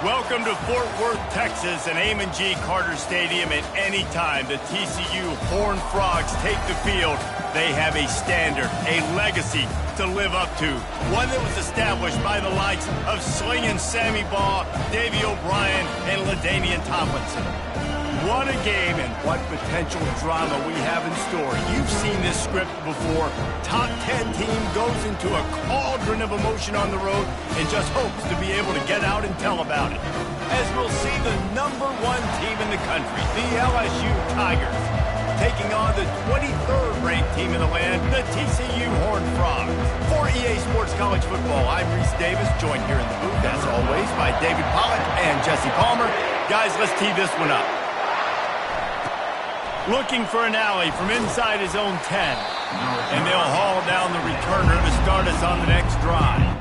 Welcome to Fort Worth, Texas, and Amon G. Carter Stadium. At any time the TCU Horned Frogs take the field, they have a standard, a legacy to live up to. One that was established by the likes of Slingin' Sammy Baugh, Davey O'Brien, and LaDainian Tomlinson. What a game and what potential drama we have in store. You've seen this script before. Top 10 team goes into a cauldron of emotion on the road and just hopes to be able to get out and tell about it. As we'll see the #1 team in the country, the LSU Tigers, taking on the 23rd ranked team in the land, the TCU Horned Frogs. For EA Sports College Football, I'm Reese Davis, joined here in the booth, as always, by David Pollack and Jesse Palmer. Guys, let's tee this one up. Looking for an alley from inside his own 10. And they'll haul down the returner to start us on the next drive.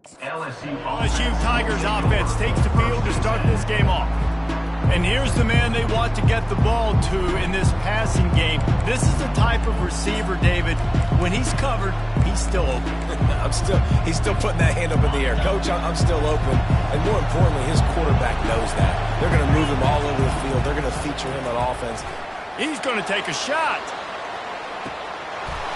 LSU Tigers offense takes the field to start this game off. And here's the man they want to get the ball to in this passing game. This is the type of receiver, David, when he's covered, he's still open. He's still putting that hand up in the air. Coach, I'm still open. And more importantly, his quarterback knows that. They're going to move him all over the field. They're going to feature him on offense. He's going to take a shot.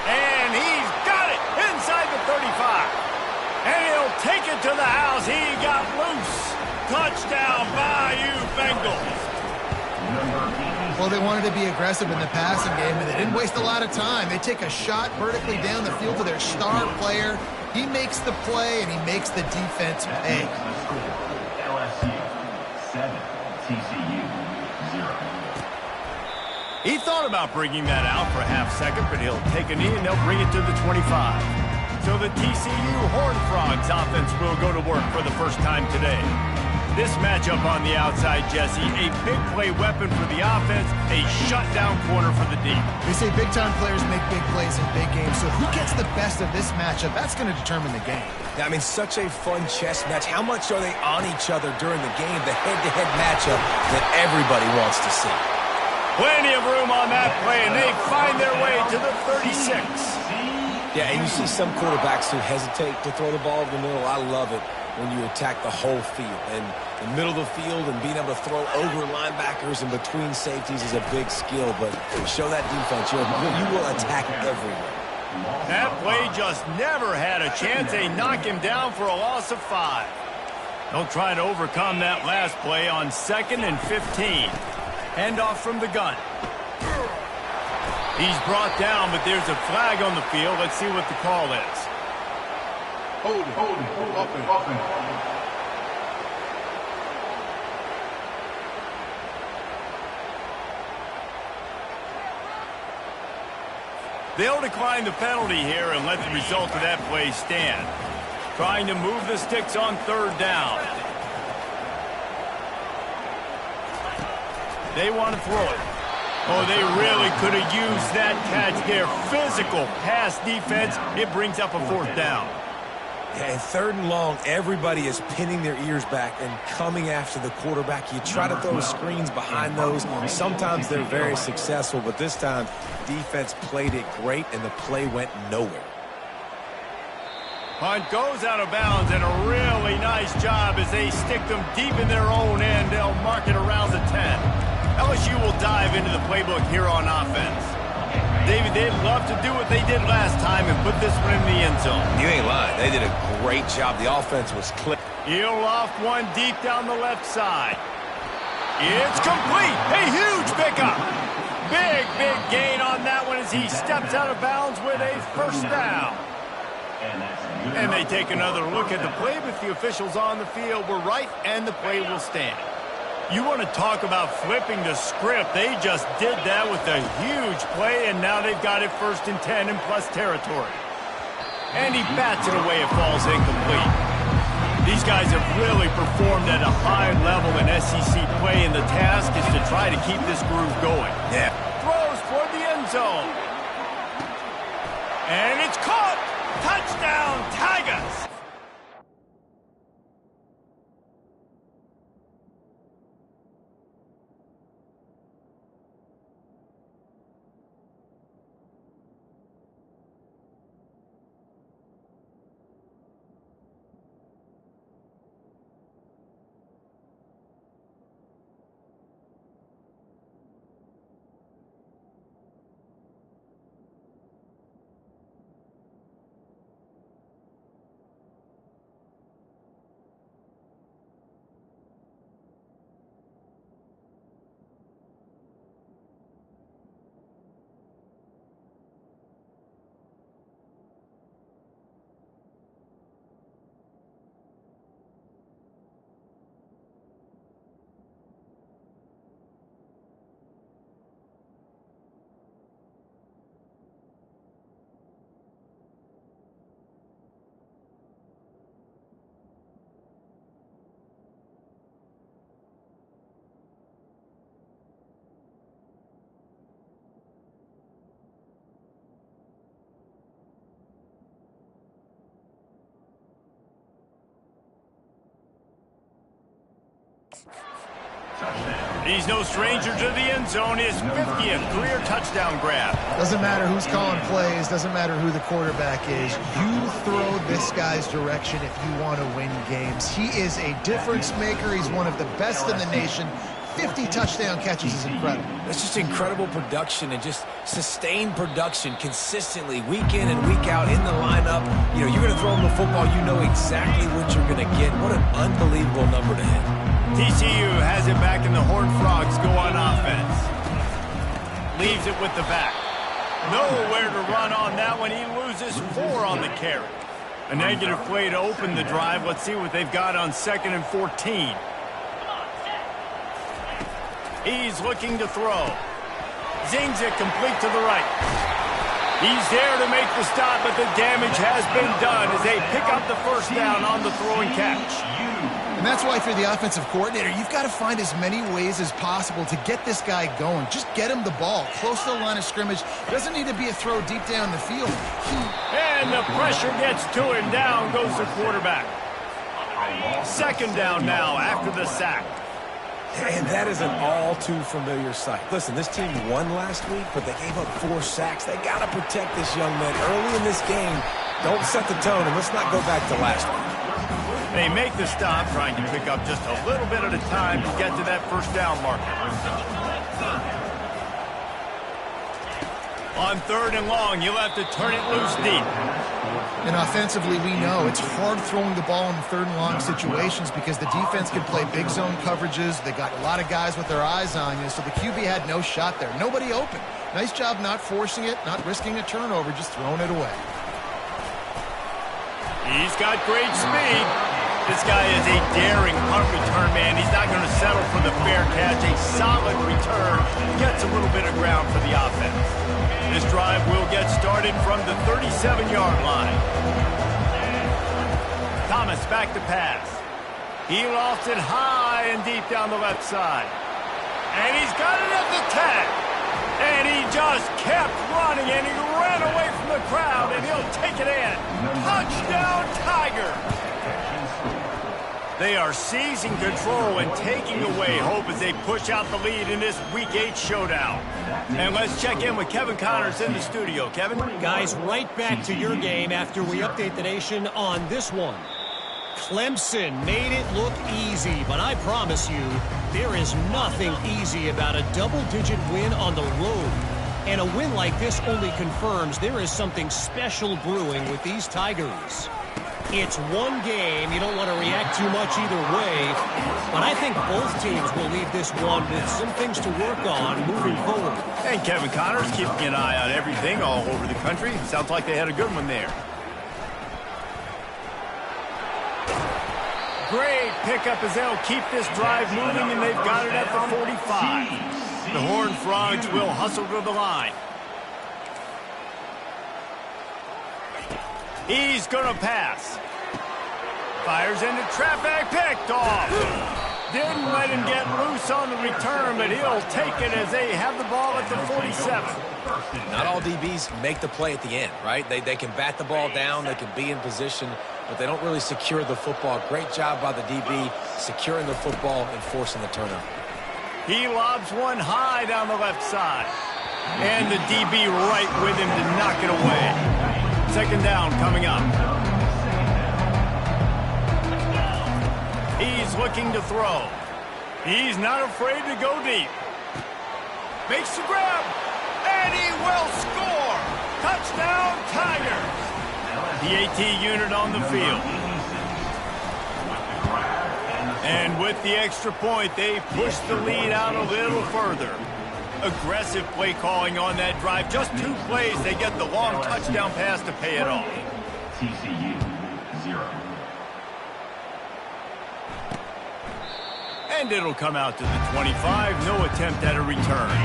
And he's got it inside the 35. And he'll take it to the house. He got loose. Touchdown, Bayou Bengals. Well, they wanted to be aggressive in the passing game, and they didn't waste a lot of time. They take a shot vertically down the field to their star player. He makes the play, and he makes the defense pay. LSU 7, TCU 0. He thought about bringing that out for a half second, but he'll take a knee, and they'll bring it to the 25. So the TCU Horned Frogs offense will go to work for the first time today. This matchup on the outside, Jesse, a big play weapon for the offense, a shutdown corner for the D. They say big-time players make big plays in big games, so who gets the best of this matchup? That's going to determine the game. I mean, such a fun chess match. How much are they on each other during the game? The head-to-head matchup that everybody wants to see. Plenty of room on that play, and they find their way to the 36. Yeah, and you see some quarterbacks who hesitate to throw the ball in the middle. I love it when you attack the whole field. And the middle of the field and being able to throw over linebackers and between safeties is a big skill. But show that defense, you will attack everywhere. That play just never had a chance. They knock him down for a loss of 5. They'll try to overcome that last play on 2nd and 15. Handoff from the gun. He's brought down, but there's a flag on the field. Let's see what the call is. Hold it, open. They'll decline the penalty here and let the result of that play stand. Trying to move the sticks on 3rd down. They want to throw it. Oh, they really could have used that catch there. Physical pass defense. It brings up a 4th down. Yeah, and 3rd and long, everybody is pinning their ears back and coming after the quarterback. You try to throw screens behind those. Sometimes they're very successful, but this time, defense played it great, and the play went nowhere. Punt goes out of bounds, and a really nice job as they stick them deep in their own end. They'll mark it around the 10. LSU will dive into the playbook here on offense. David, they'd love to do what they did last time and put this one in the end zone. You ain't lying. They did a great job. The offense was clear. He'll off one deep down the left side. It's complete. A huge pickup. Big gain on that one as he steps out of bounds with a 1st down. And they take another look at the play, but the officials on the field were right, and the play will stand. You want to talk about flipping the script. They just did that with a huge play, and now they've got it 1st and 10 in plus territory. And he bats it away. It falls incomplete. These guys have really performed at a high level in SEC play, and the task is to try to keep this groove going. Yeah. Throws toward the end zone. And it's caught. Touchdown, Tigers. He's no stranger to the end zone. His 50th career touchdown grab. Doesn't matter who's calling plays. Doesn't matter who the quarterback is. You throw this guy's direction if you want to win games. He is a difference maker. He's one of the best in the nation. 50 touchdown catches is incredible. It's just incredible production and just sustained production consistently week in and week out in the lineup. You know, you're going to throw him the football. You know exactly what you're going to get. What an unbelievable number to hit. TCU has it back and the Horned Frogs go on offense. Leaves it with the back. Nowhere to run on that one. He loses 4 on the carry. A negative play to open the drive. Let's see what they've got on 2nd and 14. He's looking to throw. Zings it complete to the right. He's there to make the stop, but the damage has been done as they pick up the first down on the throw and catch. And that's why, if you're the offensive coordinator, you've got to find as many ways as possible to get this guy going. Just get him the ball close to the line of scrimmage. Doesn't need to be a throw deep down the field. And the pressure gets to him. Down goes the quarterback. 2nd down now after the sack. And that is an all-too-familiar sight. Listen, this team won last week, but they gave up 4 sacks. They got to protect this young man early in this game. Don't set the tone, and let's not go back to last week. They make the stop, trying to pick up just a little bit at a time to get to that first down marker. On 3rd and long, you'll have to turn it loose deep. And offensively, we know it's hard throwing the ball in 3rd and long situations because the defense can play big zone coverages. They got a lot of guys with their eyes on you, so the QB had no shot there. Nobody open. Nice job not forcing it, not risking a turnover, just throwing it away. He's got great speed. This guy is a daring punt return man. He's not going to settle for the fair catch. A solid return. Gets a little bit of ground for the offense. This drive will get started from the 37-yard line. Thomas back to pass. He lofts it high and deep down the left side. And he's got it at the 10. And he just kept running, and he ran away from the crowd, and he'll take it in. Touchdown, Tiger! They are seizing control and taking away hope as they push out the lead in this Week 8 showdown. And let's check in with Kevin Connors in the studio. Kevin? Guys, right back to your game after we update the nation on this one. Clemson made it look easy, but I promise you, there is nothing easy about a double-digit win on the road. And a win like this only confirms there is something special brewing with these Tigers. It's one game. You don't want to react too much either way. But I think both teams will leave this one with some things to work on moving forward. And Kevin Connors keeping an eye on everything all over the country. Sounds like they had a good one there. Great pickup as they'll keep this drive moving, and they've got it at the 45. The Horned Frogs will hustle to the line. He's going to pass. Fires into trap back, picked off. Didn't let him get loose on the return, but he'll take it as they have the ball at the 47. Not all DBs make the play at the end, right? They can bat the ball down, they can be in position, but they don't really secure the football. Great job by the DB securing the football and forcing the turnover. He lobs one high down the left side. And the DB right with him to knock it away. 2nd down coming up. He's looking to throw. He's not afraid to go deep. Makes the grab. And he will score. Touchdown, Tigers. The AT unit on the field. And with the extra point, they push the lead out a little further. Aggressive play calling on that drive. Just 2 plays, they get the long touchdown pass to pay it off. TCU 0. And it'll come out to the 25. No attempt at a return.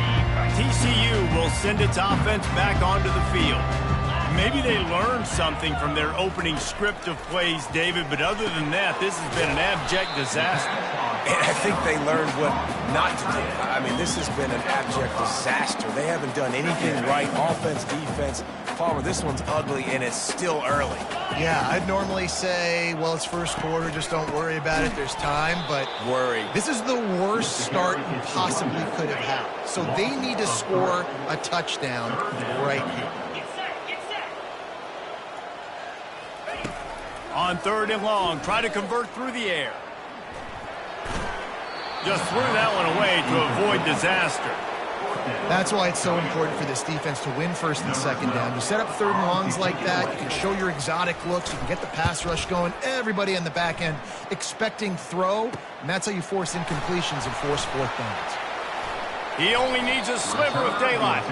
TCU will send its offense back onto the field. Maybe they learned something from their opening script of plays, David, but other than that, this has been an abject disaster. And I think they learned what not to do. I mean, this has been an abject disaster. They haven't done anything right, offense, defense. Palmer, this one's ugly, and it's still early. Yeah, I'd normally say, well, it's first quarter, just don't worry about it, there's time, but this is the worst start you possibly could have had. So they need to score a touchdown right here. On 3rd and long, try to convert through the air. Just threw that one away to avoid disaster. That's why it's so important for this defense to win 1st and 2nd down. You set up 3rd and longs like that, you can show your exotic looks, you can get the pass rush going, everybody on the back end expecting throw, and that's how you force incompletions and force 4th downs. He only needs a sliver of daylight.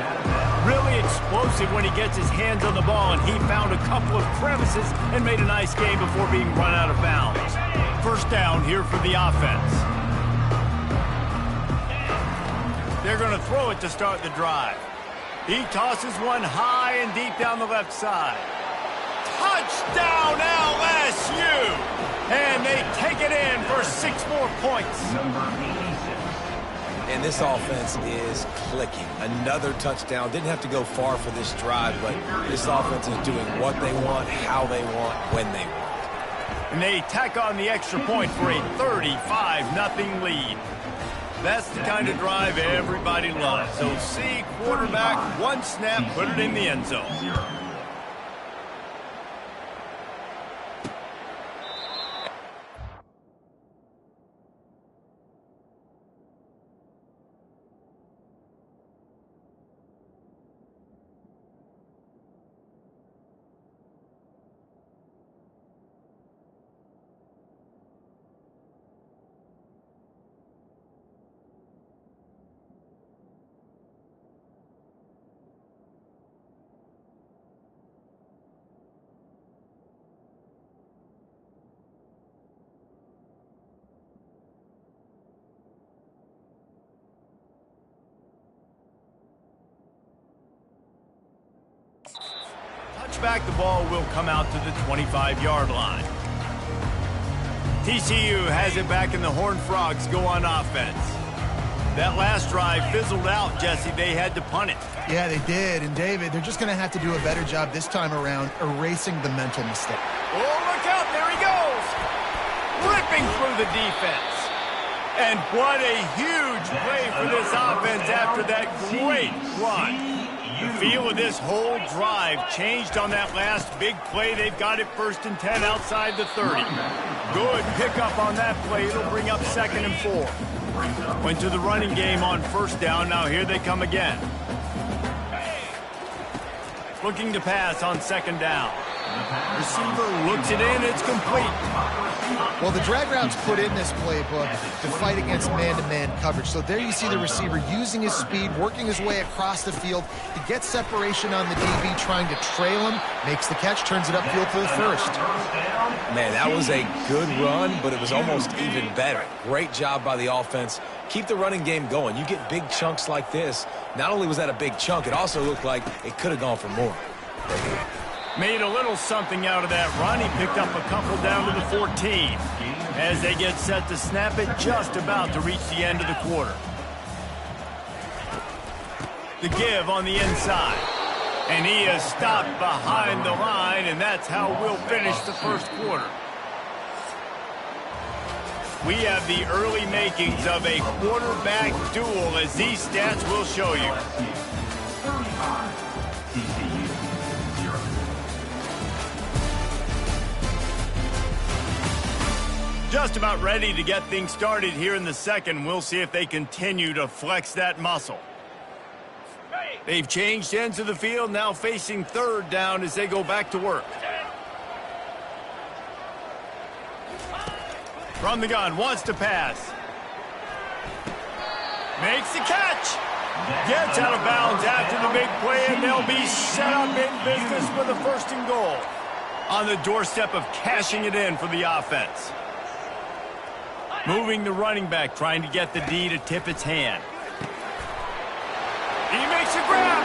Really explosive when he gets his hands on the ball, and he found a couple of crevices and made a nice game before being run out of bounds. 1st down here for the offense. They're going to throw it to start the drive. He tosses one high and deep down the left side. Touchdown LSU! And they take it in for 6 more points. And this offense is clicking. Another touchdown. Didn't have to go far for this drive, but this offense is doing what they want, how they want, when they want. And they tack on the extra point for a 35-0 lead. That's the kind of drive everybody loves. So see quarterback, 1 snap, put it in the end zone. Touchback, the ball will come out to the 25-yard line. TCU has it back, and the Horned Frogs go on offense. That last drive fizzled out, Jesse. They had to punt it. Yeah, they did. And, David, they're just going to have to do a better job this time around erasing the mental mistake. Oh, look out. There he goes. Ripping through the defense. And what a huge play for this offense after that great run. The feel of this whole drive changed on that last big play. They've got it 1st and 10 outside the 30. Good pickup on that play. It'll bring up 2nd and 4. Went to the running game on 1st down. Now here they come again. Looking to pass on 2nd down. Receiver looks it in. It's complete. Well, the drag routes put in this playbook to fight against man-to-man coverage. So there you see the receiver using his speed, working his way across the field to get separation on the DB, trying to trail him, makes the catch, turns it upfield for the 1st. Man, that was a good run, but it was almost even better. Great job by the offense. Keep the running game going. You get big chunks like this. Not only was that a big chunk, it also looked like it could have gone for more. Made a little something out of that run. He picked up a couple down to the 14. As they get set to snap it, just about to reach the end of the quarter. The give on the inside. And he is stopped behind the line, and that's how we'll finish the 1st quarter. We have the early makings of a quarterback duel, as these stats will show you. Just about ready to get things started here in the 2nd. We'll see if they continue to flex that muscle. They've changed ends of the field, now facing 3rd down as they go back to work. From the gun, wants to pass. Makes the catch. Gets out of bounds after the big play, and they'll be set up in business with a 1st and goal. On the doorstep of cashing it in for the offense. Moving the running back, trying to get the D to tip its hand. He makes a grab.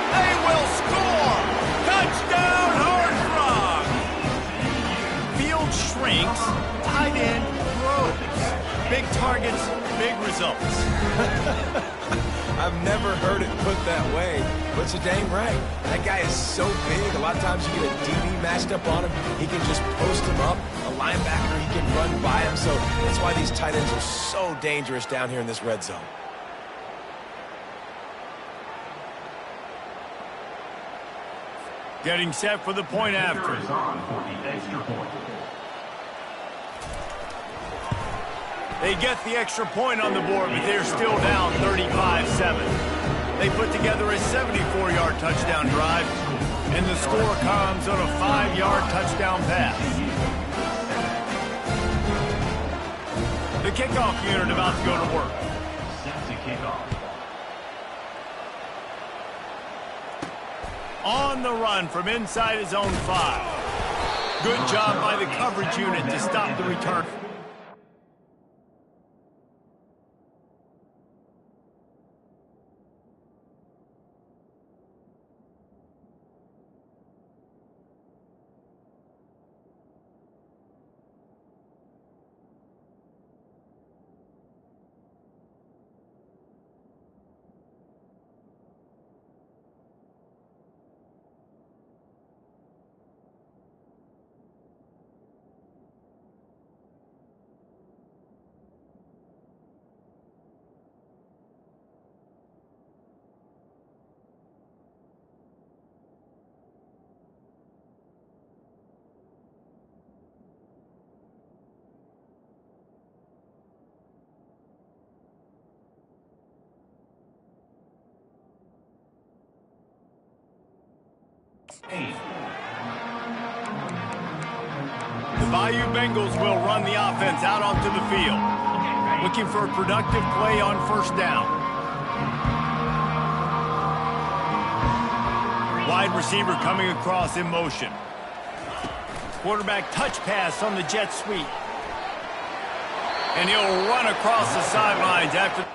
They will score. Touchdown, Horned Frogs. Field shrinks. Tight end throws. Big targets, big results. I've never heard it put that way, but you're dang right. That guy is so big. A lot of times you get a DB matched up on him. He can just post him up. A linebacker, he can run by him. So that's why these tight ends are so dangerous down here in this red zone. Getting set for the point after. Is on for the extra point. They get the extra point on the board, but they're still down 35-7. They put together a 74-yard touchdown drive, and the score comes on a 5-yard touchdown pass. The kickoff unit about to go to work. Set to kick off. On the run from inside his own 5. Good job by the coverage unit to stop the return. The Bayou Bengals will run the offense out onto the field, looking for a productive play on first down. Wide receiver coming across in motion. Quarterback touch pass on the jet sweep. And he'll run across the sidelines after...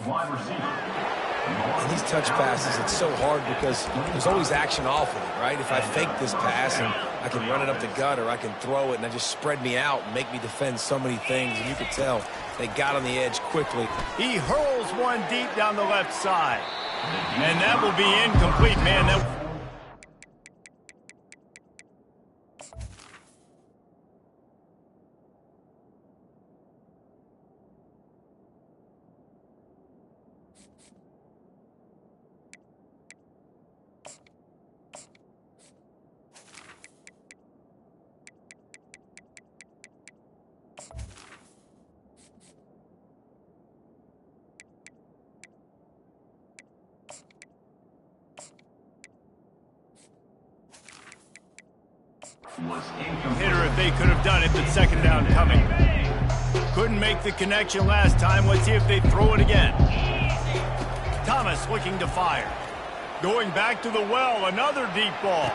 Wide receiver. And these touch passes, it's so hard because there's always action off of it, right? If I fake this pass and I can run it up the gut or I can throw it and I just spread me out and make me defend so many things, and you could tell they got on the edge quickly. He hurls one deep down the left side. And that will be incomplete, man. Hitter if they could have done it, but second down coming. Couldn't make the connection last time. Let's see if they throw it again. Thomas looking to fire. Going back to the well, another deep ball.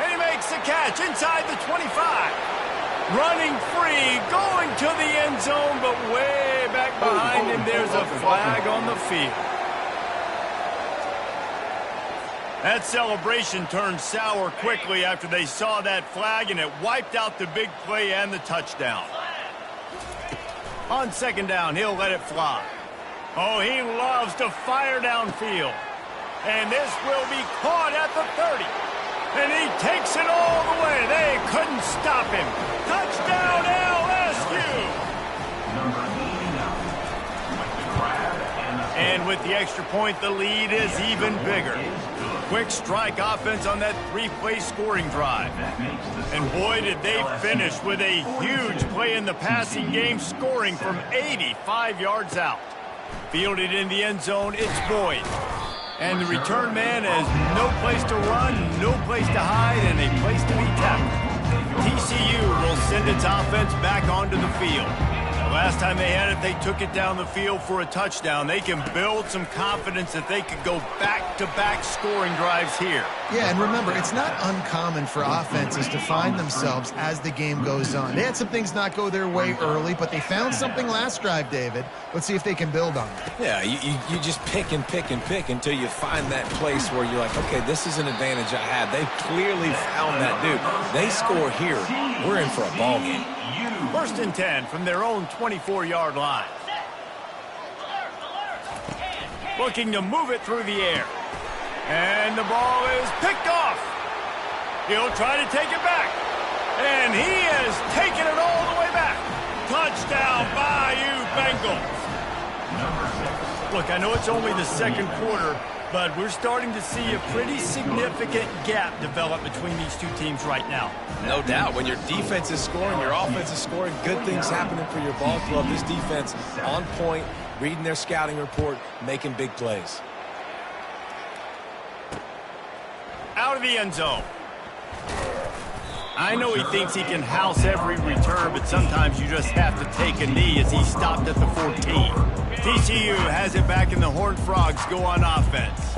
And he makes the catch inside the 25. Running free, going to the end zone, but way back behind him, there's a flag on the field. That celebration turned sour quickly after they saw that flag, and it wiped out the big play and the touchdown. On second down, he'll let it fly. Oh, he loves to fire downfield. And this will be caught at the 30. And he takes it all the way. They couldn't stop him. Touchdown, LSU! And with the extra point, the lead is even bigger. Quick strike offense on that three-play scoring drive. And boy, did they finish with a huge play in the passing game, scoring from 85 yards out. Fielded in the end zone, it's Boyd. And the return man has no place to run, no place to hide, and a place to be tackled. TCU will send its offense back onto the field. The last time they had it, they took it down the field for a touchdown. They can build some confidence that they could go back-to-back scoring drives here. Yeah, and remember, it's not uncommon for offenses to find themselves as the game goes on. They had some things not go their way early, but they found something last drive, David. Let's see if they can build on it. Yeah, you just pick and pick and pick until you find that place where you're like, okay, this is an advantage I have. They clearly found that dude. They score here, we're in for a ball game. 1st and 10 from their own 24-yard line. Looking to move it through the air. And the ball is picked off. He'll try to take it back. And he has taken it all the way back. Touchdown, Bayou Bengals. Look, I know it's only the 2nd quarter, but we're starting to see a pretty significant gap develop between these two teams right now. No doubt. When your defense is scoring, your offense is scoring, good things happening for your ball club. This defense on point, reading their scouting report, making big plays. Out of the end zone. I know he thinks he can house every return, but sometimes you just have to take a knee as he stopped at the 14. TCU has it back and the Horned Frogs go on offense.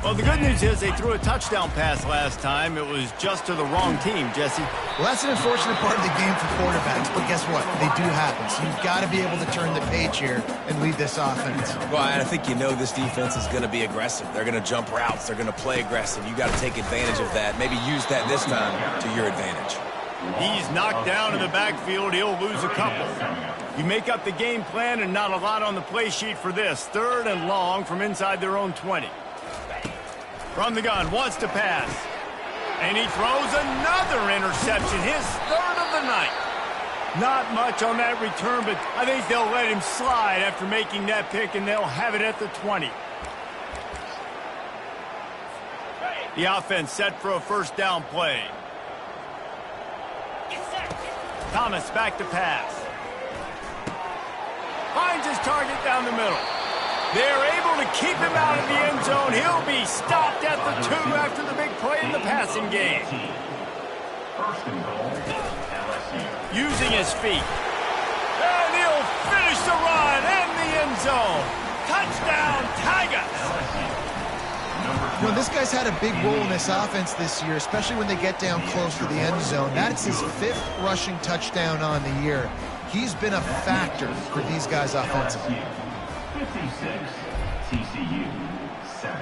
Well, the good news is they threw a touchdown pass last time. It was just to the wrong team, Jesse. Well, that's an unfortunate part of the game for quarterbacks, but guess what? They do happen. So you've got to be able to turn the page here and lead this offense. Well, I think you know this defense is going to be aggressive. They're going to jump routes. They're going to play aggressive. You got to take advantage of that. Maybe use that this time to your advantage. He's knocked down in the backfield. He'll lose a couple. You make up the game plan and not a lot on the play sheet for this. 3rd and long from inside their own 20. From the gun, wants to pass. And he throws another interception, his 3rd of the night. Not much on that return, but I think they'll let him slide after making that pick, and they'll have it at the 20. The offense set for a 1st down play. Thomas back to pass. Finds his target down the middle. They're able to keep him out of the end zone. He'll be stopped at the 2 after the big play in the passing game. 1st and goal, LSU. Using his feet. And he'll finish the run in the end zone. Touchdown, Tigers. You know, this guy's had a big role in this offense this year, especially when they get down close to the end zone. That's his 5th rushing touchdown on the year. He's been a factor for these guys offensively. 56, TCU, 7.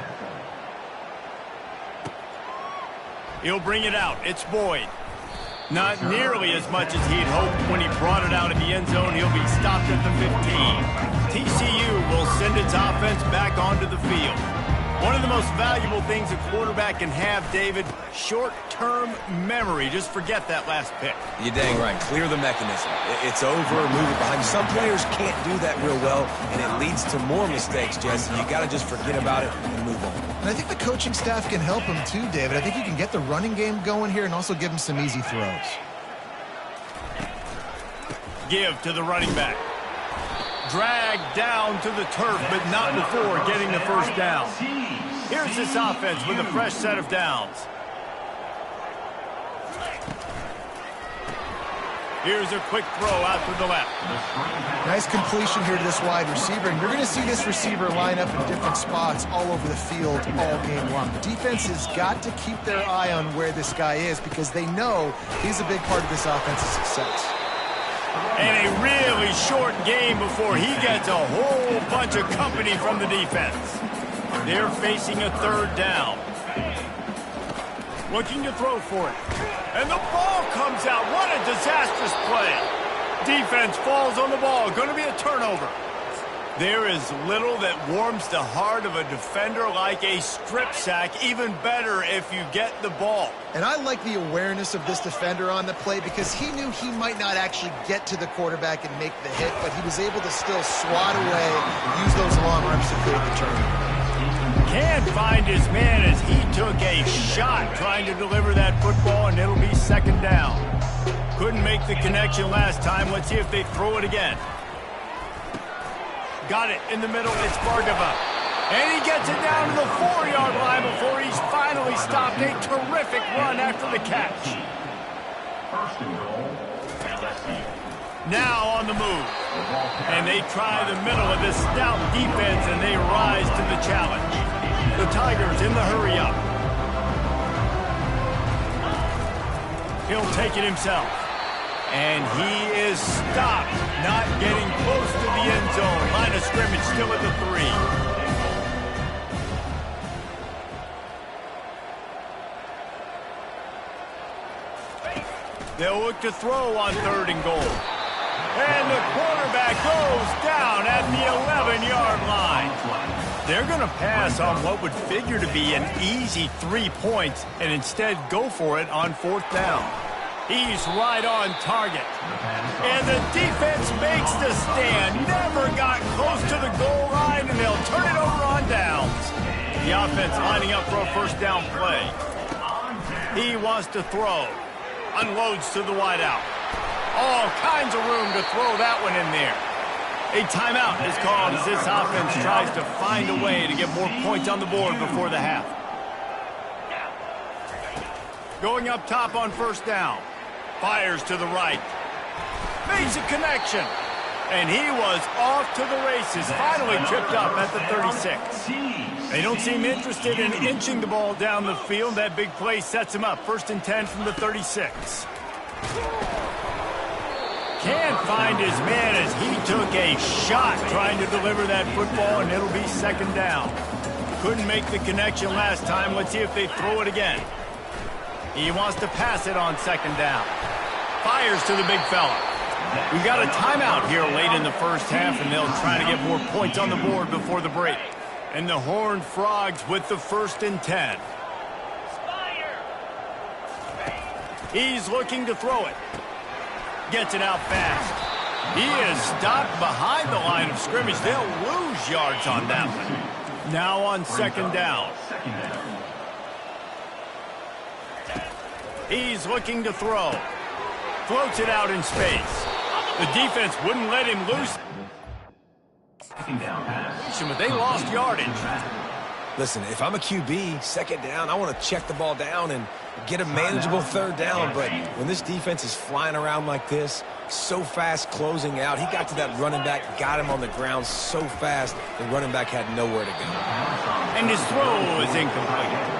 He'll bring it out. It's Boyd. Not nearly as much as he'd hoped when he brought it out of the end zone. He'll be stopped at the 15. TCU will send its offense back onto the field. One of the most valuable things a quarterback can have, David, short-term memory. Just forget that last pick. You're dang right. Clear the mechanism. It's over, move it behind you. Some players can't do that real well, and it leads to more mistakes, Jesse. You got to just forget about it and move on. And I think the coaching staff can help him too, David. I think you can get the running game going here and also give him some easy throws. Give to the running back. Dragged down to the turf, but not before getting the 1st down. Here's this offense with a fresh set of downs. Here's a quick throw out to the left. Nice completion here to this wide receiver. And you're going to see this receiver line up in different spots all over the field all game long. The defense has got to keep their eye on where this guy is because they know he's a big part of this offense's success. And a really short game before he gets a whole bunch of company from the defense. They're facing a 3rd down. Looking to throw for it. And the ball comes out. What a disastrous play. Defense falls on the ball. Going to be a turnover. There is little that warms the heart of a defender like a strip sack. Even better if you get the ball. And I like the awareness of this defender on the play because he knew he might not actually get to the quarterback and make the hit, but he was able to still swat away, use those long arms to create the turnover. Can't find his man as he took a shot trying to deliver that football, and it'll be 2nd down. Couldn't make the connection last time. Let's see if they throw it again. Got it in the middle. It's Bargava. And he gets it down to the 4-yard line before he's finally stopped. A terrific run after the catch. 1st and goal, LSU. Now on the move. And they try the middle of this stout defense, and they rise to the challenge. The Tigers in the hurry-up. He'll take it himself. And he is stopped, not getting close to the end zone. Line of scrimmage still at the 3. They'll look to throw on 3rd and goal. And the quarterback goes down at the 11-yard line. They're going to pass on what would figure to be an easy 3 points and instead go for it on 4th down. He's right on target. And the defense makes the stand. Never got close to the goal line, and they'll turn it over on downs. The offense lining up for a 1st down play. He wants to throw. Unloads to the wideout. All kinds of room to throw that one in there. A timeout is called as this offense tries to find a way to get more points on the board before the half. Going up top on 1st down. Fires to the right. Makes a connection. And he was off to the races. Finally tripped up at the 36. They don't seem interested in inching the ball down the field. That big play sets him up. 1st and 10 from the 36. Can't find his man as he took a shot trying to deliver that football, and it'll be 2nd down. Couldn't make the connection last time. Let's see if they throw it again. He wants to pass it on 2nd down. Fires to the big fella. We've got a timeout here late in the 1st half, and they'll try to get more points on the board before the break. And the Horned Frogs with the 1st and 10. He's looking to throw it. Gets it out fast. He is stopped behind the line of scrimmage. They'll lose yards on that one. Now on 2nd down. He's looking to throw. Floats it out in space. The defense wouldn't let him loose. But they lost yardage. Listen, if I'm a QB, 2nd down, I want to check the ball down and get a manageable 3rd down. But when this defense is flying around like this, so fast closing out, he got to that running back, got him on the ground so fast, the running back had nowhere to go. And his throw is incomplete.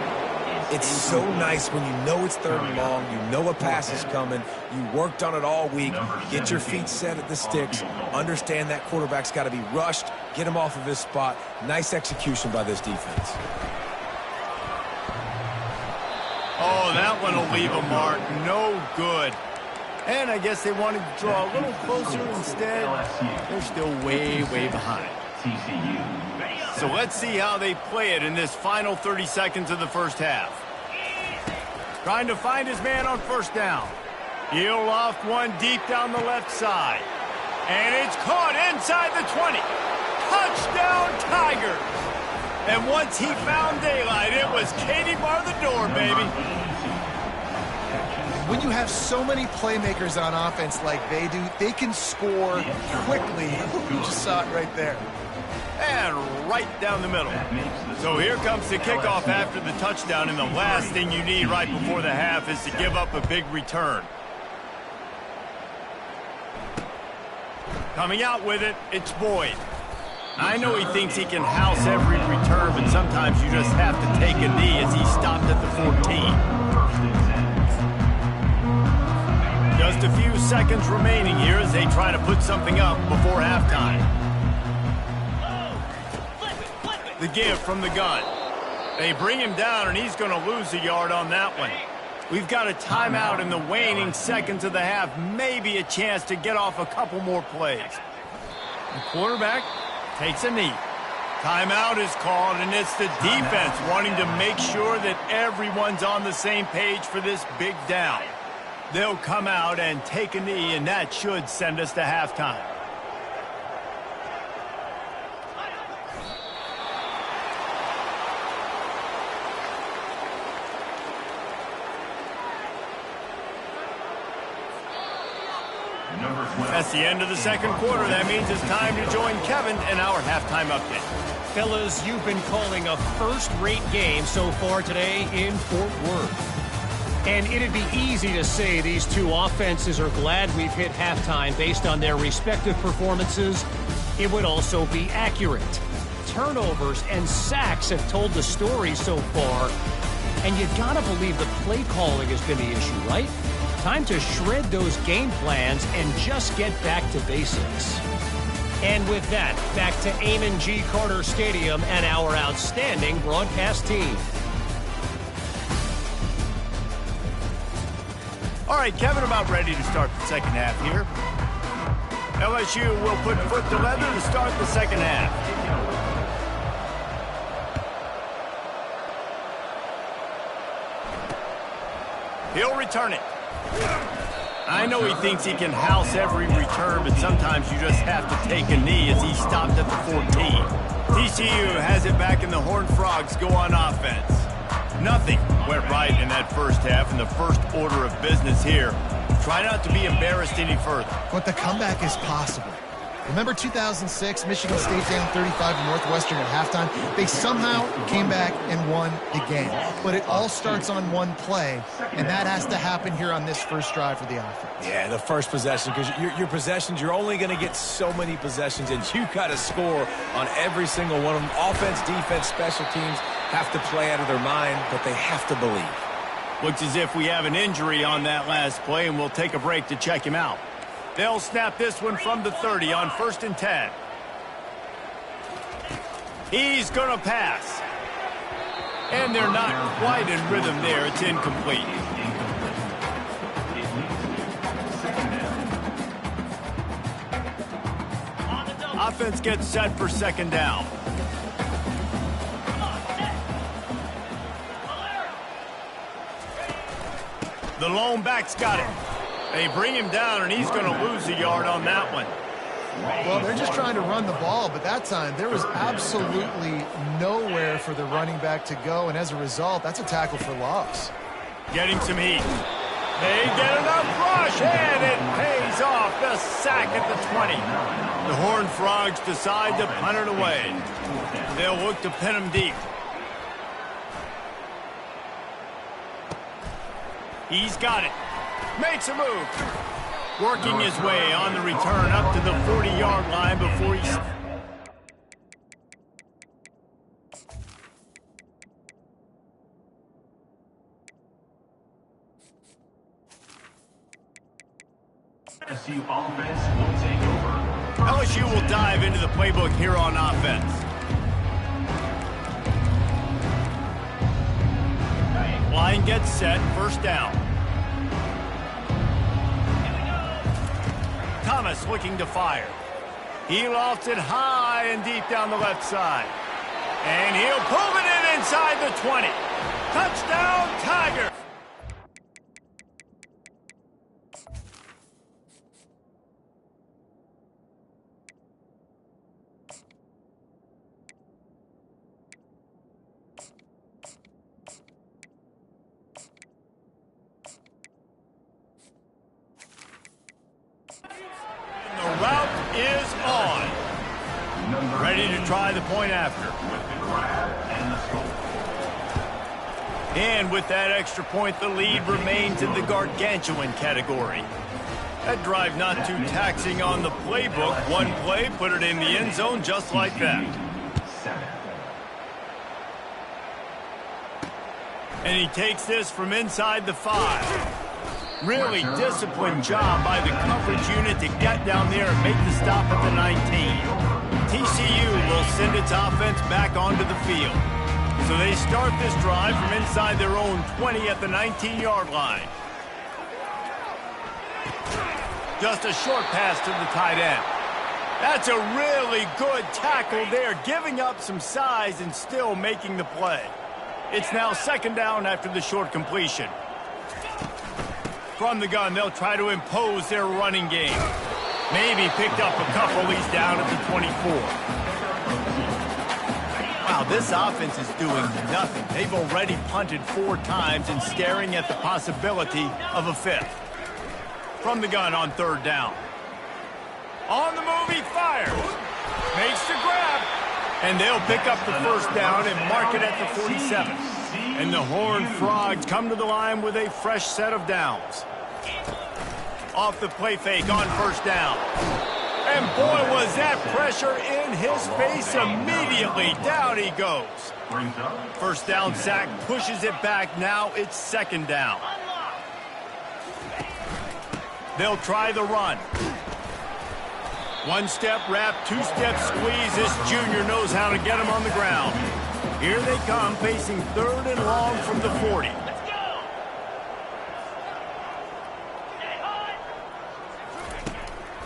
It's so nice when you know it's 3rd and long, you know a pass is coming, you worked on it all week, get your feet set at the sticks, understand that quarterback's got to be rushed, get him off of his spot. Nice execution by this defense. Oh, that one will leave a mark. No good. And I guess they wanted to draw a little closer instead. They're still way, way behind. So let's see how they play it in this final 30 seconds of the 1st half. Trying to find his man on 1st down. He'll loft one deep down the left side. And it's caught inside the 20. Touchdown, Tigers. And once he found daylight, it was Katie bar the door, baby. When you have so many playmakers on offense like they do, they can score quickly. You just saw it right there. And right down the middle. So here comes the kickoff after the touchdown, and the last thing you need right before the half is to give up a big return. Coming out with it, it's Boyd. I know he thinks he can house every return, but sometimes you just have to take a knee as he stopped at the 14. Just a few seconds remaining here as they try to put something up before halftime. The give from the gun. They bring him down, and he's going to lose a yard on that one. We've got a timeout in the waning seconds of the half. Maybe a chance to get off a couple more plays. The quarterback takes a knee. Timeout is called, and it's the defense wanting to make sure that everyone's on the same page for this big down. They'll come out and take a knee, and that should send us to halftime. That's the end of the 2nd quarter. That means it's time to join Kevin in our halftime update. Fellas, you've been calling a first-rate game so far today in Fort Worth. And it'd be easy to say these two offenses are glad we've hit halftime based on their respective performances. It would also be accurate. Turnovers and sacks have told the story so far. And you gotta believe the play calling has been the issue, right? Time to shred those game plans and just get back to basics. And with that, back to Amon G. Carter Stadium and our outstanding broadcast team. All right, Kevin, about ready to start the second half here. LSU will put foot to leather to start the second half. He'll return it. I know he thinks he can house every return, but sometimes you just have to take a knee as he stopped at the 14. TCU has it back, and the Horned Frogs go on offense. Nothing went right in that first half, and the first order of business here. Try not to be embarrassed any further. But the comeback is possible. Remember 2006, Michigan State down 35 to Northwestern at halftime? They somehow came back and won the game. But it all starts on one play, and that has to happen here on this first drive for the offense. Yeah, the first possession, because your possessions, you're only going to get so many possessions, and you got to score on every single one of them. Offense, defense, special teams have to play out of their mind, but they have to believe. Looks as if we have an injury on that last play, and we'll take a break to check him out. They'll snap this one from the 30 on 1st and 10. He's going to pass. And they're not quite in rhythm there. It's incomplete. Offense gets set for second down. The lone back's got it. They bring him down, and he's going to lose a yard on that one. Well, they're just trying to run the ball, but that time there was absolutely nowhere for the running back to go, and as a result, that's a tackle for loss. Getting some heat. They get enough rush, and it pays off. The sack at the 20. The Horned Frogs decide to punt it away. They'll look to pin him deep. He's got it. Makes a move. Working his way on the return up to the 40-yard line before he's... LSU offense will take over. LSU will dive into the playbook here on offense. Line gets set, first down. Thomas looking to fire. He lofts it high and deep down the left side. And he'll pull it in inside the 20. Touchdown, Tigers! Route is on. Ready to try the point after. And with that extra point, the lead remains in the gargantuan category. That drive not too taxing on the playbook. One play, put it in the end zone just like that. And he takes this from inside the 5. Really disciplined job by the coverage unit to get down there and make the stop at the 19. TCU will send its offense back onto the field. So they start this drive from inside their own 20 at the 19-yard line. Just a short pass to the tight end. That's a really good tackle there, giving up some size and still making the play. It's now second down after the short completion. From the gun, they'll try to impose their running game. Maybe picked up a couple. He's down at the 24. Wow, this offense is doing nothing. They've already punted 4 times and staring at the possibility of a 5th. From the gun on third down. On the move, he fires. Makes the grab. And they'll pick up the first down and mark it at the 47. And the Horned Frogs come to the line with a fresh set of downs. Off the play fake on first down. And boy, was that pressure in his face immediately. Down he goes. First down sack pushes it back. Now it's second down. They'll try the run. One-step wrap, two-step squeeze. This junior knows how to get him on the ground. Here they come, facing third and long from the 40.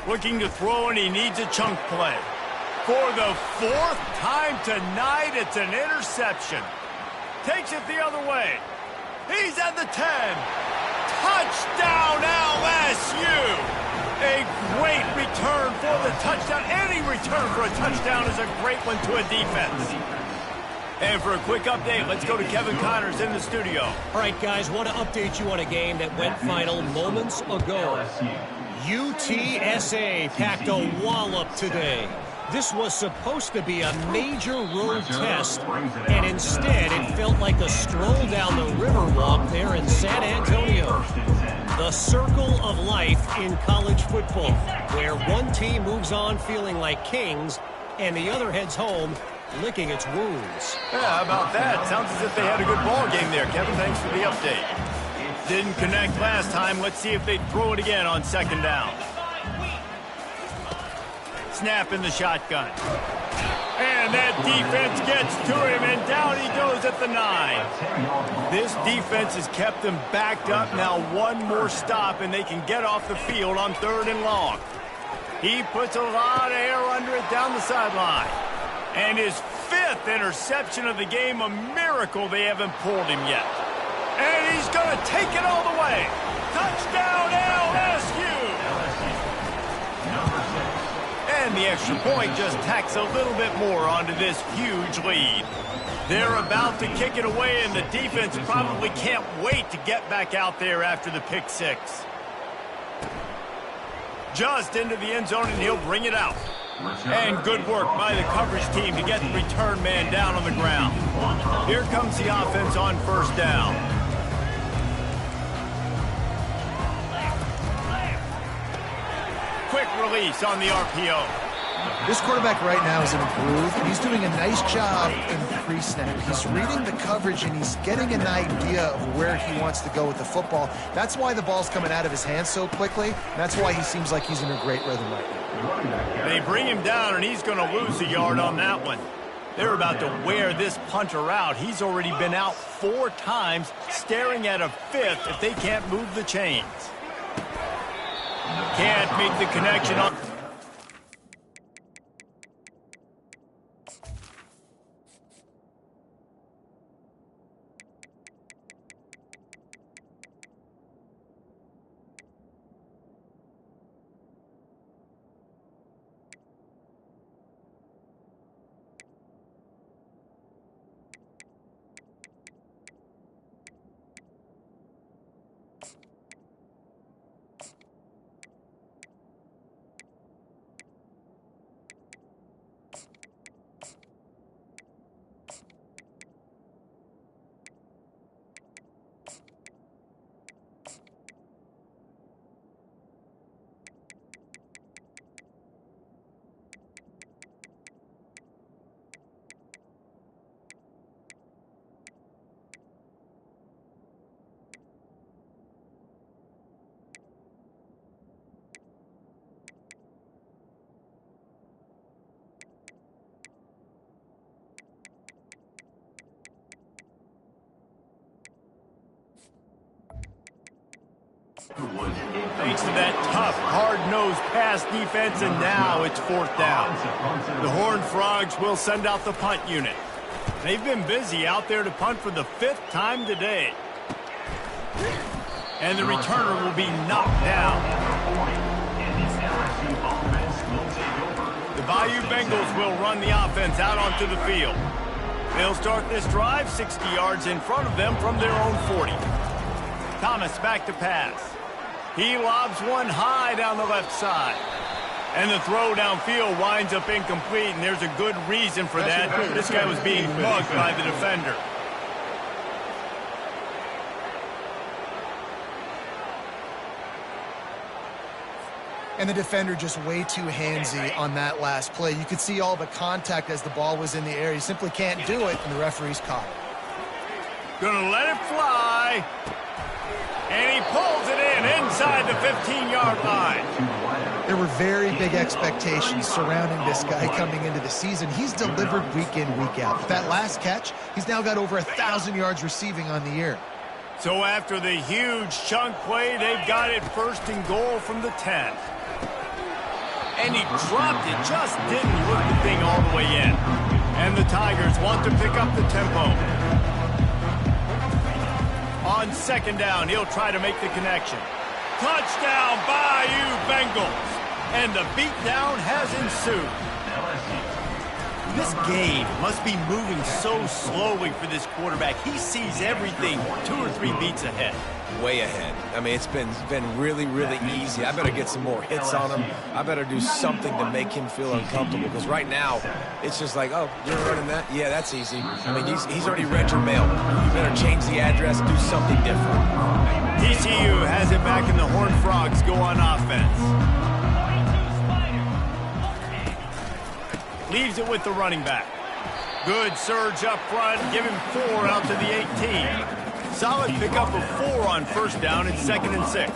Looking to throw, and he needs a chunk play. For the fourth time tonight, it's an interception. Takes it the other way. He's at the 10. Touchdown, LSU! A great return for the touchdown. Any return for a touchdown is a great one to a defense. And for a quick update, let's go to Kevin Connors in the studio. All right, guys, want to update you on a game that went final moments ago. UTSA packed a wallop today. This was supposed to be a major road test, and instead it felt like a stroll down the Riverwalk there in San Antonio. The circle of life in college football, where one team moves on feeling like kings, and the other heads home licking its wounds. Yeah, how about that? Sounds as if they had a good ball game there. Kevin, thanks for the update. Didn't connect last time. Let's see if they throw it again on second down. Snap in the shotgun. And that defense gets to him, and down he goes at the 9. This defense has kept them backed up. Now one more stop, and they can get off the field on third and long. He puts a lot of air under it down the sideline. And his 5th interception of the game, a miracle they haven't pulled him yet. And he's going to take it all the way. Touchdown, LSU! And the extra point just tacks a little bit more onto this huge lead. They're about to kick it away, and the defense probably can't wait to get back out there after the pick 6. Just into the end zone, and he'll bring it out. And good work by the coverage team to get the return man down on the ground. Here comes the offense on first down. Quick release on the RPO. This quarterback right now is in a groove, and he's doing a nice job in pre-snap. He's reading the coverage, and he's getting an idea of where he wants to go with the football. That's why the ball's coming out of his hands so quickly, and that's why he seems like he's in a great rhythm right now. They bring him down, and he's going to lose a yard on that one. They're about to wear this punter out. He's already been out 4 times, staring at a 5th if they can't move the chains. Can't make the connection on... Thanks to that tough, hard-nosed pass defense, and now it's fourth down. The Horned Frogs will send out the punt unit. They've been busy out there to punt for the 5th time today. And the returner will be knocked down. The Bayou Bengals will run the offense out onto the field. They'll start this drive 60 yards in front of them from their own 40. Thomas back to pass. He lobs one high down the left side. And the throw downfield winds up incomplete, and there's a good reason for that. This guy was being mugged by the defender. And the defender just way too handsy on that last play. You could see all the contact as the ball was in the air. He simply can't do it, and the referee's caught it. Gonna let it fly. And he pulls it in inside the 15-yard line. There were very big expectations surrounding this guy coming into the season. He's delivered week in, week out. With that last catch, he's now got over 1,000 yards receiving on the year. So after the huge chunk play, they've got it 1st and goal from the 10. And he dropped it, just didn't look the thing all the way in. And the Tigers want to pick up the tempo. On 2nd down, he'll try to make the connection. Touchdown, Bayou Bengals. And the beatdown has ensued. This game must be moving so slowly for this quarterback. He sees everything 2 or 3 beats ahead. Way ahead. I mean, it's been really, really easy. I better get some more hits on him. I better do something to make him feel uncomfortable, because right now, it's just like, oh, you're running that? Yeah, that's easy. I mean, he's already read your mail. You better change the address, do something different. TCU has it back, and the Horned Frogs go on offense. Leaves it with the running back. Good surge up front. Give him 4 out to the 18. Solid pickup of 4 on 1st down. It's 2nd and 6.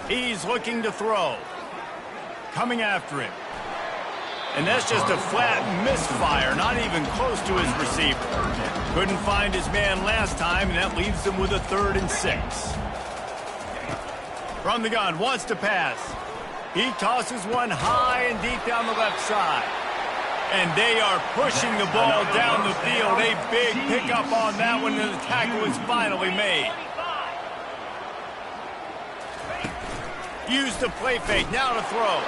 He's looking to throw. Coming after him. And that's just a flat misfire, not even close to his receiver. Couldn't find his man last time, and that leaves him with a 3rd and 6. From the gun, wants to pass. He tosses one high and deep down the left side. And they are pushing the ball down the field. A big pickup on that one, and the tackle is finally made. Use the play fake, now to throw.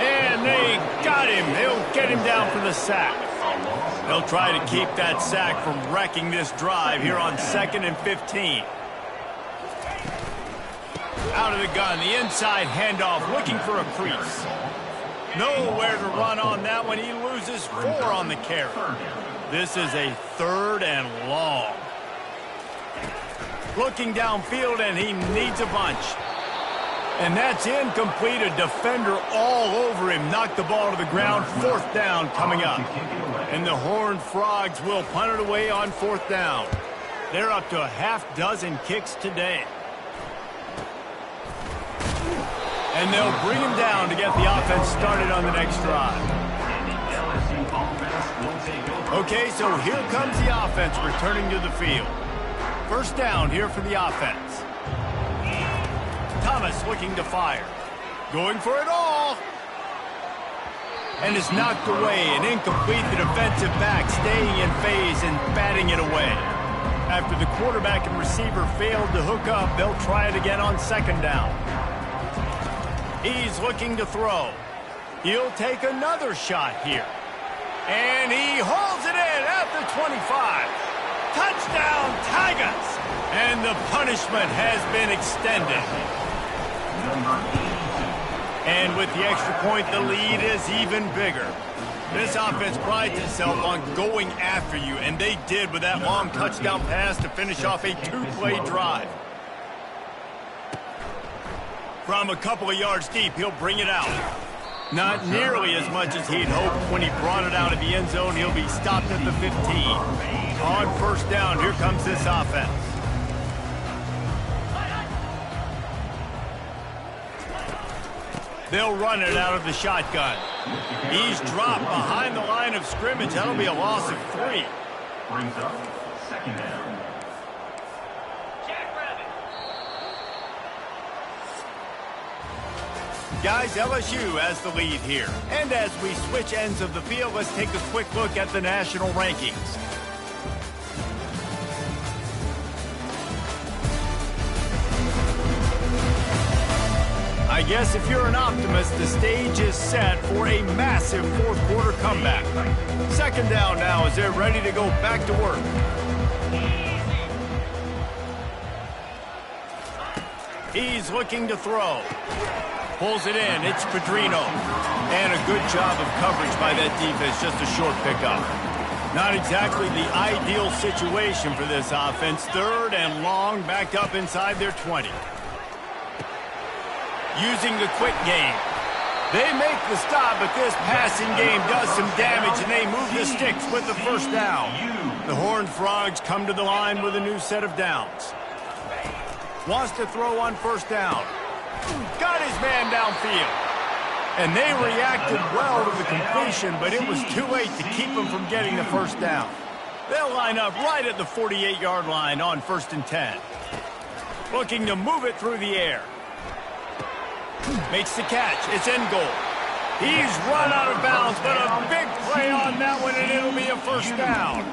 And they got him. They'll get him down for the sack. They'll try to keep that sack from wrecking this drive here on 2nd and 15. Out of the gun, the inside handoff, looking for a crease. Nowhere to run on that one. He loses 4 on the carry. This is a 3rd and long. Looking downfield, and he needs a bunch. And that's incomplete. A defender all over him. Knocked the ball to the ground. 4th down coming up. And the Horned Frogs will punt it away on 4th down. They're up to a half-dozen kicks today. And they'll bring him down to get the offense started on the next drive. Okay, so here comes the offense returning to the field. 1st down here for the offense. Thomas looking to fire. Going for it all. And is knocked away and incomplete. The defensive back staying in phase and batting it away. After the quarterback and receiver failed to hook up, they'll try it again on 2nd down. He's looking to throw. He'll take another shot here. And he hauls it in at the 25. Touchdown, Tigers! And the punishment has been extended. And with the extra point, the lead is even bigger. This offense prides itself on going after you, and they did with that long touchdown pass to finish off a 2-play drive. From a couple of yards deep, he'll bring it out. Not nearly as much as he'd hoped when he brought it out of the end zone. He'll be stopped at the 15. On 1st down, here comes this offense. They'll run it out of the shotgun. He's dropped behind the line of scrimmage. That'll be a loss of 3. Brings up 2nd down. Guys, LSU has the lead here. And as we switch ends of the field, let's take a quick look at the national rankings. I guess if you're an optimist, the stage is set for a massive 4th quarter comeback. 2nd down now as they're ready to go back to work. He's looking to throw. Pulls it in. It's Pedrino. And a good job of coverage by that defense. Just a short pickup. Not exactly the ideal situation for this offense. 3rd and long, backed up inside their 20. Using the quick game. They make the stop, but this passing game does some damage, and they move the sticks with the first down. The Horned Frogs come to the line with a new set of downs. Wants to throw on first down. Got his man downfield. And they reacted well to the completion, but it was too late to keep him from getting the first down. They'll line up right at the 48-yard line on 1st and 10. Looking to move it through the air. Makes the catch. It's in goal. He's run out of bounds, but a big play on that one, and it'll be a first down.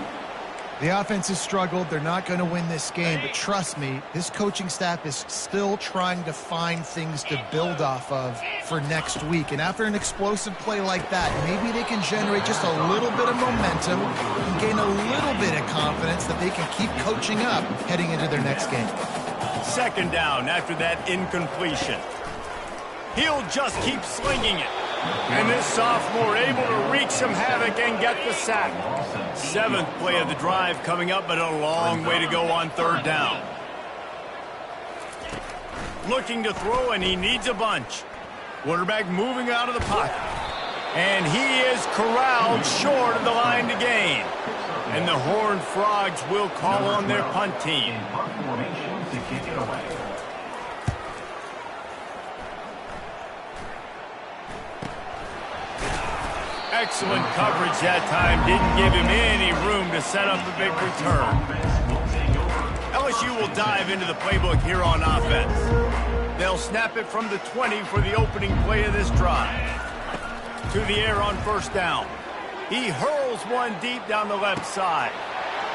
The offense has struggled. They're not going to win this game, but trust me, this coaching staff is still trying to find things to build off of for next week. And after an explosive play like that, maybe they can generate just a little bit of momentum and gain a little bit of confidence that they can keep coaching up heading into their next game. 2nd down after that incompletion. He'll just keep slinging it. And this sophomore able to wreak some havoc and get the sack. 7th play of the drive coming up, but a long way to go on 3rd down. Looking to throw, and he needs a bunch. Quarterback moving out of the pocket. And he is corralled short of the line to gain. And the Horned Frogs will call on their punt team. Excellent coverage that time. Didn't give him any room to set up a big return. LSU will dive into the playbook here on offense. They'll snap it from the 20 for the opening play of this drive. To the air on 1st down. He hurls one deep down the left side.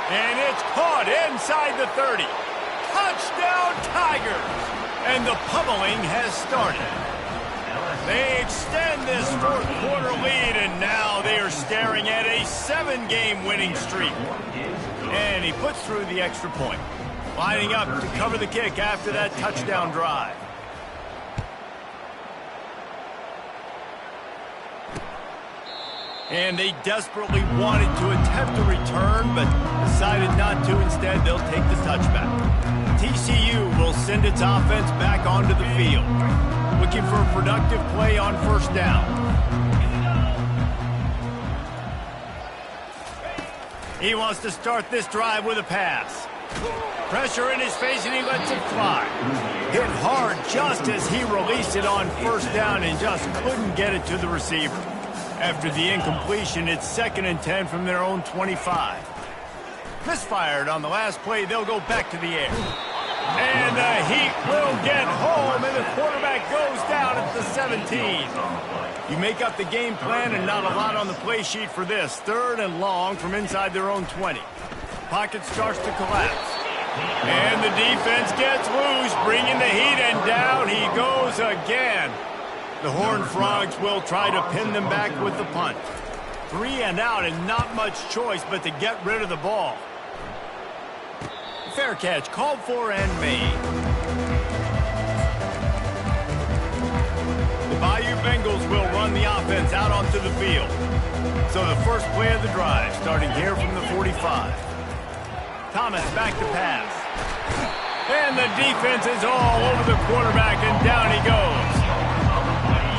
And it's caught inside the 30. Touchdown Tigers! And the pummeling has started. They extend this 4th quarter lead, and now they are staring at a 7-game winning streak. And he puts through the extra point, lining up to cover the kick after that touchdown drive. And they desperately wanted to attempt a return, but decided not to. Instead, they'll take the touchback. TCU will send its offense back onto the field. Looking for a productive play on 1st down. He wants to start this drive with a pass. Pressure in his face, and he lets it fly. Hit hard just as he released it on 1st down and just couldn't get it to the receiver. After the incompletion, it's 2nd and 10 from their own 25. Misfired on the last play. They'll go back to the air. And the Heat will get home, and the quarterback goes down at the 17. You make up the game plan, and not a lot on the play sheet for this. 3rd and long from inside their own 20. Pocket starts to collapse. And the defense gets loose, bringing the Heat, and down he goes again. The Horned Frogs will try to pin them back with the punt. 3 and out, and not much choice but to get rid of the ball. Fair catch, called for and made. The Bayou Bengals will run the offense out onto the field. So the first play of the drive, starting here from the 45. Thomas back to pass. And the defense is all over the quarterback, and down he goes.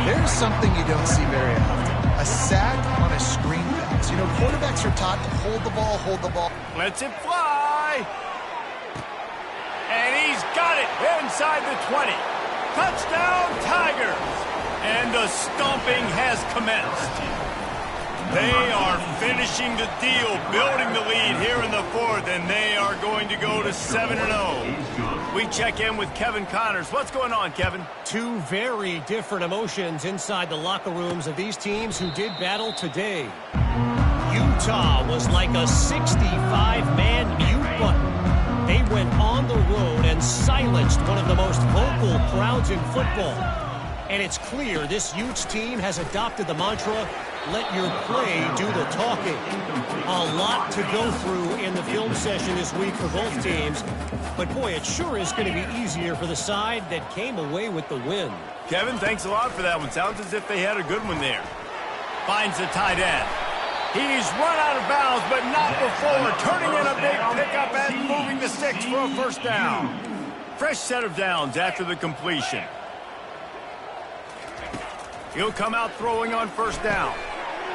There's something you don't see very often. A sack on a screen pass. You know, quarterbacks are taught to hold the ball. Lets it fly. And he's got it inside the 20. Touchdown, Tigers. And the stomping has commenced. They are finishing the deal, building the lead here in the 4th, and they are going to go to 7-0. We check in with Kevin Connors. What's going on, Kevin? 2 very different emotions inside the locker rooms of these teams who did battle today. Utah was like a 65-man mute button. They went on the road and silenced one of the most vocal crowds in football. And it's clear this Utes team has adopted the mantra, let your play do the talking. A lot to go through in the film session this week for both teams. But, boy, it sure is going to be easier for the side that came away with the win. Kevin, thanks a lot for that one. Sounds as if they had a good one there. Finds the tight end. He's run out of bounds, but not before. Turning in a big pickup and moving the sticks for a first down. Fresh set of downs after the completion. He'll come out throwing on first down.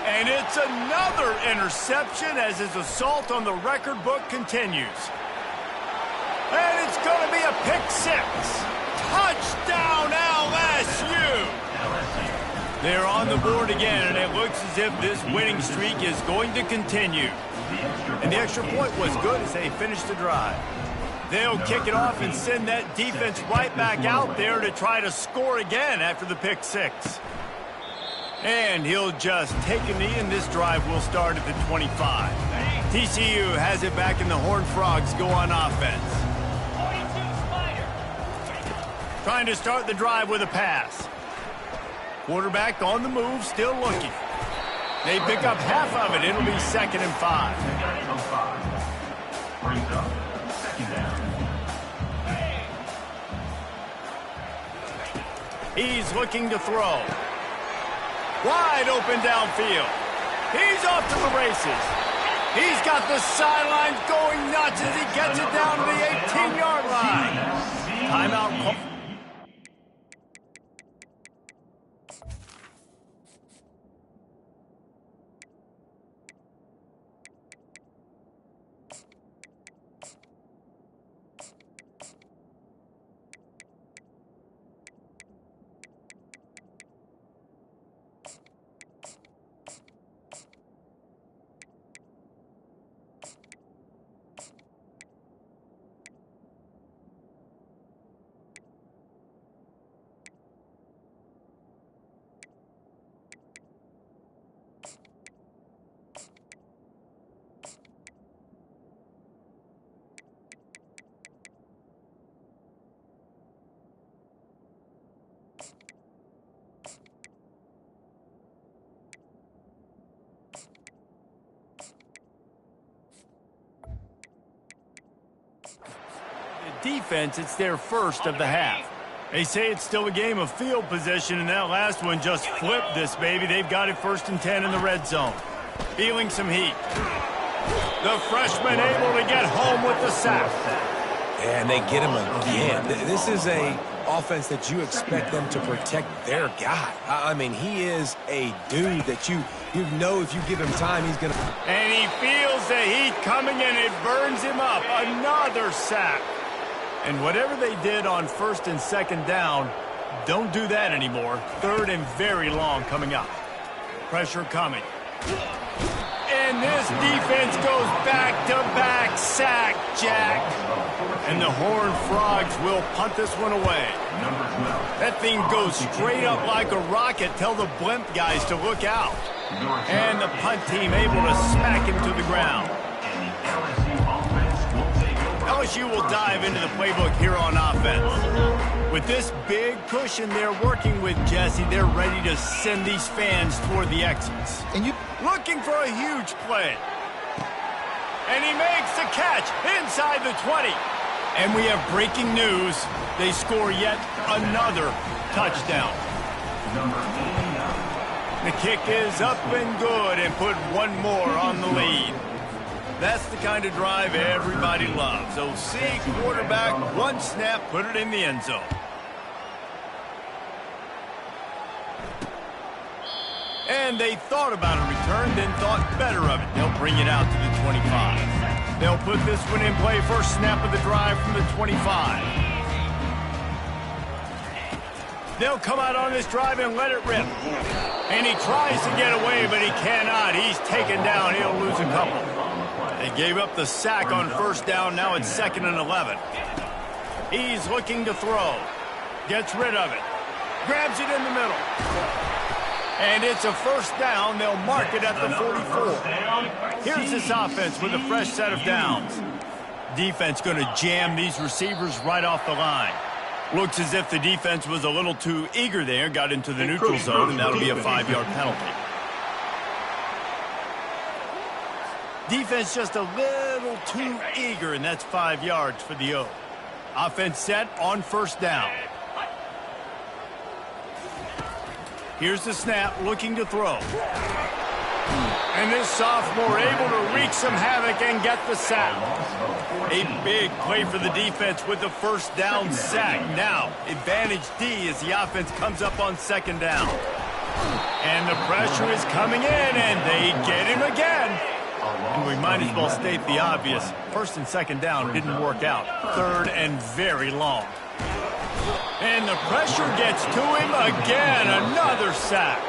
And it's another interception as his assault on the record book continues. And it's going to be a pick six. Touchdown LSU! They're on the board again, and it looks as if this winning streak is going to continue. And the extra point was good as they finished the drive. They'll kick it off and send that defense right back out there to try to score again after the pick six. And he'll just take a knee, and this drive will start at the 25. TCU has it back, and the Horned Frogs go on offense. Trying to start the drive with a pass. Quarterback on the move, still looking. They pick up half of it. It'll be 2nd and 5. Brings up 2nd down. He's looking to throw. Wide open downfield. He's off to the races. He's got the sidelines going nuts as he gets it down to the 18-yard line. Timeout call. Defense, it's their first of the half. They say it's still a game of field position, and that last one just flipped this baby. They've got it 1st and 10 in the red zone. Feeling some heat. The freshman able to get home with the sack. And they get him again. This is a offense that you expect them to protect their guy. I mean, he is a dude that you know if you give him time, he's going to... And he feels the heat coming, and it burns him up. Another sack. And whatever they did on 1st and 2nd down, don't do that anymore. 3rd and very long coming up. Pressure coming. And this defense goes back-to-back sack, Jack. And the Horned Frogs will punt this one away. That thing goes straight up like a rocket. Tell the blimp guys to look out. And the punt team able to smack him to the ground. LSU will dive into the playbook here on offense. With this big cushion they're working with, Jesse, they're ready to send these fans toward the exits. And you looking for a huge play. And he makes the catch inside the 20. And we have breaking news. They score yet another touchdown. The kick is up and good and put one more on the lead. That's the kind of drive everybody loves. OC quarterback, one snap, put it in the end zone. And they thought about a return, then thought better of it. They'll bring it out to the 25. They'll put this one in play. First snap of the drive from the 25. They'll come out on this drive and let it rip. And he tries to get away, but he cannot. He's taken down. He'll lose a couple. They gave up the sack on 1st down. Now it's 2nd and 11. He's looking to throw. Gets rid of it. Grabs it in the middle. And it's a 1st down. They'll mark it at the 44. Here's this offense with a fresh set of downs. Defense going to jam these receivers right off the line. Looks as if the defense was a little too eager there, got into the neutral zone, and that'll be a 5-yard penalty. Defense just a little too eager, and that's 5 yards for the O. Offense set on first down. Here's the snap, looking to throw. And this sophomore able to wreak some havoc and get the sack. A big play for the defense with the first down sack. Now, advantage D as the offense comes up on second down. And the pressure is coming in, and they get him again. And we might as well state the obvious. First and second down didn't work out. Third and very long. And the pressure gets to him again. Another sack.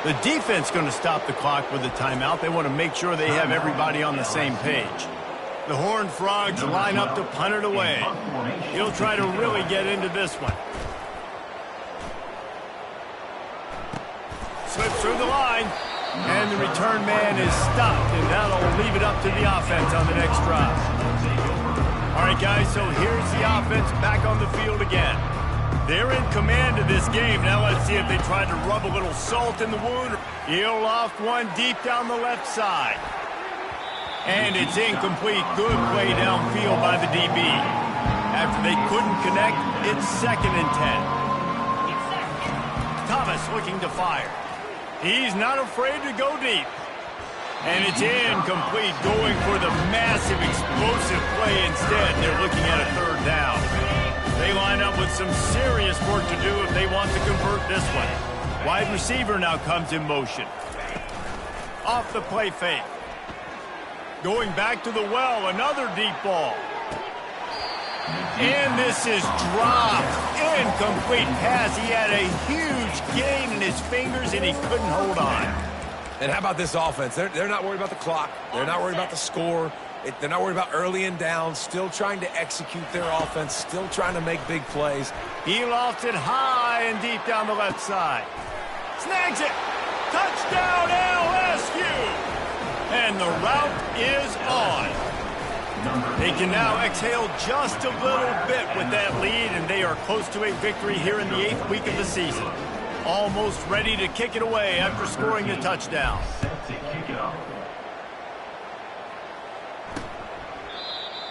The defense going to stop the clock with a timeout. They want to make sure they have everybody on the same page. The Horned Frogs line up to punt it away. He'll try to really get into this one. Slips through the line. And the return man is stopped. And that'll leave it up to the offense on the next drive. All right, guys, so here's the offense back on the field again. They're in command of this game. Now let's see if they try to rub a little salt in the wound. He'll loft one deep down the left side. And it's incomplete. Good play downfield by the DB. After they couldn't connect, it's 2nd and 10. Thomas looking to fire. He's not afraid to go deep. And it's incomplete, going for the massive explosive play instead. They're looking at a 3rd down. They line up with some serious work to do if they want to convert this one. Wide receiver now comes in motion. Off the play fake. Going back to the well, another deep ball. And this is dropped. Incomplete pass. He had a huge gain in his fingers, and he couldn't hold on. And how about this offense? They're not worried about the clock. They're not worried about the score. They're not worried about early and down. Still trying to execute their offense. Still trying to make big plays. He lofted high and deep down the left side. Snags it. Touchdown LSU. And the route is on. They can now exhale just a little bit with that lead, and they are close to a victory here in the 8th week of the season. Almost ready to kick it away after scoring a touchdown.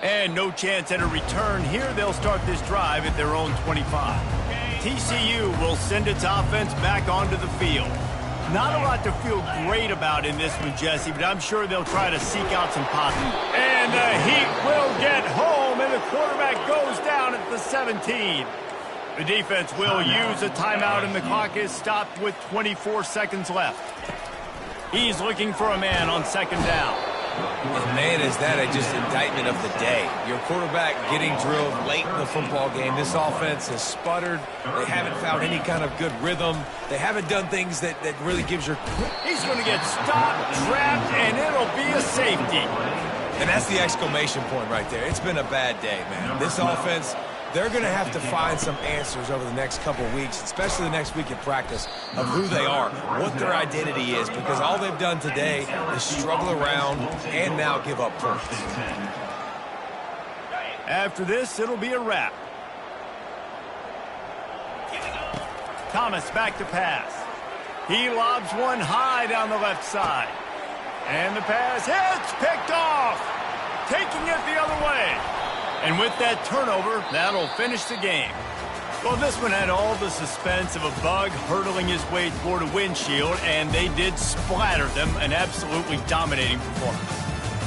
And no chance at a return here. They'll start this drive at their own 25. TCU will send its offense back onto the field. Not a lot to feel great about in this one, Jesse, but I'm sure they'll try to seek out some positive. And the Heat will get home, and the quarterback goes down at the 17. The defense will use a timeout, and the clock is stopped with 24 seconds left. He's looking for a man on second down. And man, is that just indictment of the day. Your quarterback getting drilled late in the football game. This offense has sputtered. They haven't found any kind of good rhythm. They haven't done things that really gives your... He's going to get stopped, trapped, and it'll be a safety. And that's the exclamation point right there. It's been a bad day, man. This offense... They're going to have to find some answers over the next couple of weeks, especially the next week in practice, of who they are, what their identity is, because all they've done today is struggle around and now give up points. After this, it'll be a wrap. Thomas back to pass. He lobs one high down the left side. And the pass hits, picked off, taking it the other way. And with that turnover, that'll finish the game. Well, this one had all the suspense of a bug hurtling his way toward a windshield, and they did splatter them, an absolutely dominating performance.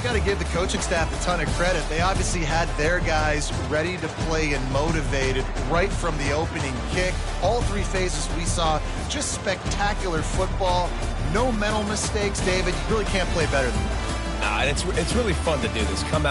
Got to give the coaching staff a ton of credit. They obviously had their guys ready to play and motivated right from the opening kick. All 3 phases we saw, just spectacular football. No mental mistakes, David. You really can't play better than that. Nah, it's really fun to do this. Come out.